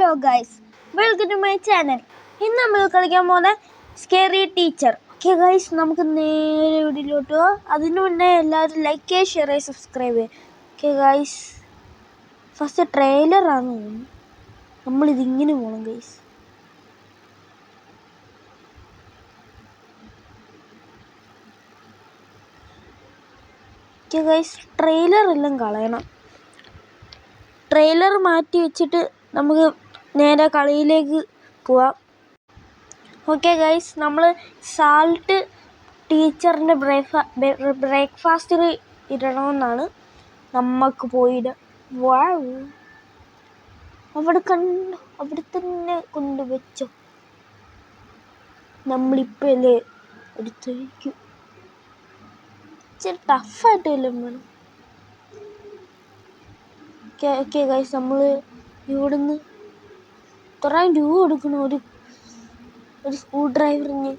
Hello guys, welcome to my channel. ഇന്ന് നമ്മൾ കളിക്കാൻ പോകുന്ന സ്കേറി ടീച്ചർ. ഓക്കെ ഗൈസ്, നമുക്ക് നേരെ വീഡിയോയിലോട്ട് പോകാം. അതിനു മുന്നേ എല്ലാവരും ലൈക്ക് ചെയ്യുക, ഷെയർ ചെയ്യുക, സബ്സ്ക്രൈബ് ചെയ്യുക. ഓക്കെ ഗൈസ്, ഫസ്റ്റ് ട്രെയിലറാണ് തോന്നുന്നു. നമ്മളിതിങ്ങനെ പോകണം ഗൈസ്. ഓക്കെ ഗൈസ്, ട്രെയിലർ എല്ലാം കളയണം. ട്രെയിലർ മാറ്റി വെച്ചിട്ട് നമുക്ക് നേരെ കളിയിലേക്ക് പോവാം. ഓക്കെ ഗൈസ്, നമ്മൾ സാൾട്ട് ടീച്ചറിൻ്റെ ബ്രേക്ക്ഫാസ്റ്റിൽ ഇടണമെന്നാണ് നമുക്ക് പോയിടുക. വാവ്, അവിടെ കണ്ടു, അവിടെ തന്നെ കൊണ്ടുവച്ചോ. നമ്മളിപ്പോഴല്ലേ എടുത്തായിരിക്കും. ഇച്ചിരി ടഫായിട്ട് വല്ലതും വേണം. ഓക്കെ ഗൈസ്, നമ്മൾ ഇവിടുന്ന് ഇത്രയും രൂപ കൊടുക്കണം ഒരു സ്ക്രൂ ഡ്രൈവറിന്.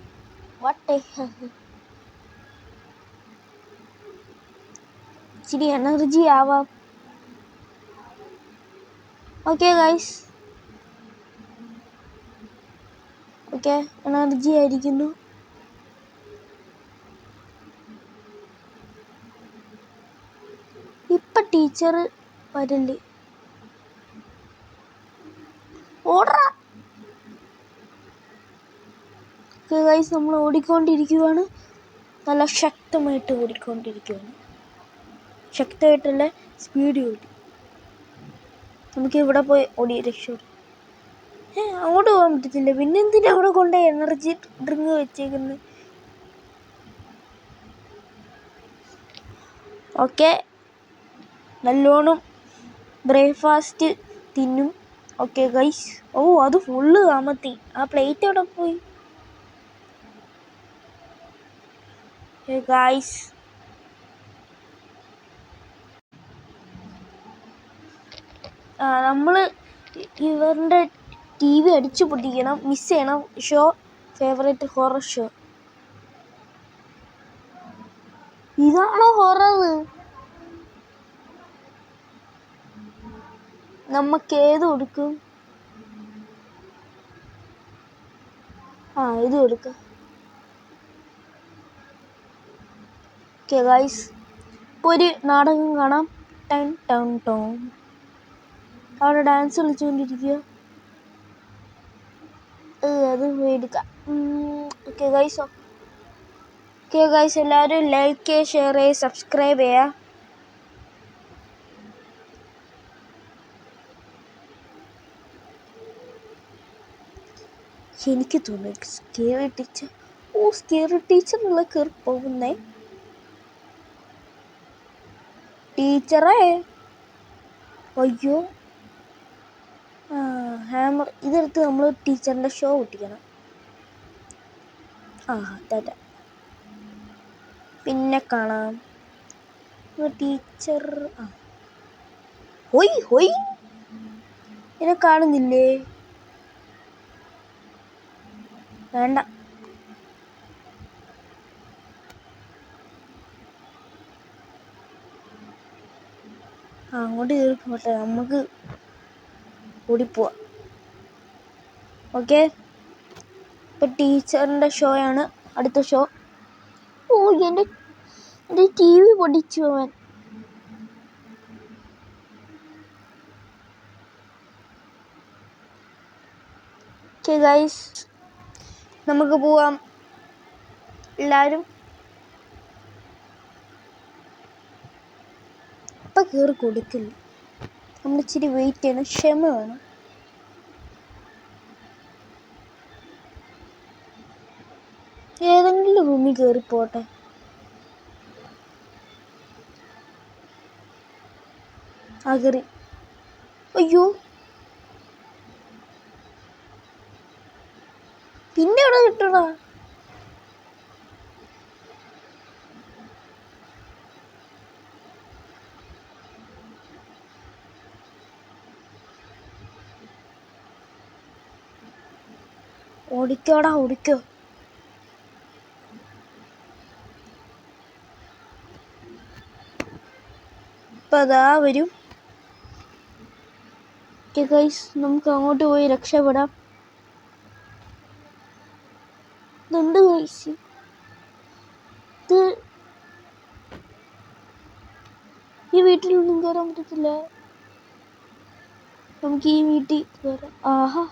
ഇച്ചിരി എനർജി ആവാം. ഓക്കെ ഗൈസ്, ഓക്കെ എനർജി ആയിരിക്കുന്നു. ഇപ്പൊ ടീച്ചർ വരില്ലേ? ഓടാ. ഓക്കെ ഗൈസ്, നമ്മൾ ഓടിക്കൊണ്ടിരിക്കുകയാണ്. നല്ല ശക്തമായിട്ട് ഓടിക്കൊണ്ടിരിക്കുകയാണ്. ശക്തമായിട്ടുള്ള സ്പീഡ് ഓടി. നമുക്ക് ഇവിടെ പോയി ഓടി രക്ഷപ്പെടും. അങ്ങോട്ട് പോകാൻ പറ്റത്തില്ല. പിന്നെ എന്തിനാ അവിടെ കൊണ്ട് എനർജി ഡ്രിങ്ക് വെച്ചേക്കുന്നത്? ഓക്കെ, നല്ലോണം ബ്രേക്ക്ഫാസ്റ്റ് തിന്നും. ഓക്കെ ഗൈസ്, ഓ അത് ഫുള്ള് കാമത്തി. ആ പ്ലേറ്റ് അവിടെ പോയി. ഗൈസ്, നമ്മൾ ഇവരുടെ TV അടിച്ചു പൊട്ടിക്കണം. മിസ് ചെയ്യണം. Show favourite horror show. ഇതാണോ ഹൊറർ? നമുക്ക് ഏത് കൊടുക്കും? ഇത് കൊടുക്കാം. ഓക്കെ ഗൈസ്, ഇപ്പോൾ ഒരു നാടകം കാണാം. ടൺ ടൺ ടോം. അവിടെ ഡാൻസ് കളിച്ചുകൊണ്ടിരിക്കുക. അത് എടുക്കാം. ഓക്കെ ഗൈസ്, എല്ലാവരും ലൈക്ക് ചെയ്യുക, ഷെയർ ചെയ്യുക, സബ്സ്ക്രൈബ് ചെയ്യുക. എനിക്ക് തോന്നുന്നു സ്കേറി ടീച്ചർ. സ്കേറി ടീച്ചറിനുള്ള കയറി പോകുന്നേ. ടീച്ചറേ, അയ്യോ, ഹാമർ ഇതെടുത്ത് നമ്മൾ ടീച്ചറിൻ്റെ ഷോ പൊട്ടിക്കണം. ടാറ്റ, പിന്നെ കാണാം. ടീച്ചർ ഹൊയ് ഹൊയ്, എന്നെ കാണുന്നില്ലേ? വേണ്ട. അങ്ങോട്ട് കയറി പോട്ടെ, നമുക്ക് ഓടിപ്പോവാം. ഓക്കെ, ഇപ്പം ടീച്ചറിൻ്റെ ഷോയാണ് അടുത്ത ഷോ. എൻ്റെ TV പൊടിച്ചു അവൻ. ഓക്കെ ഗൈസ്, നമുക്ക് പോവാം. എല്ലാവരും ഇപ്പം കയറി കൊടുക്കില്ല. നമ്മൾ ഇച്ചിരി വെയിറ്റ് ചെയ്യണം, ക്ഷമ വേണം. ഏതെങ്കിലും റൂമിൽ കയറിപ്പോട്ടെ. കയറി. അയ്യോ, പിന്നെ എവിടെ കിട്ടണ? ഓടിക്കോടാ, ഓടിക്കോ. ഇപ്പം അതാ വരും. ഓക്കെ ഗൈസ്, നമുക്ക് അങ്ങോട്ട് പോയി രക്ഷപ്പെടാം. ഇതെന്ത് ഗൈസ്, ഇത് ഈ വീട്ടിലൊന്നും കയറാൻ പറ്റത്തില്ല. നമുക്ക് ഈ വീട്ടിൽ കയറാം. ആഹാ,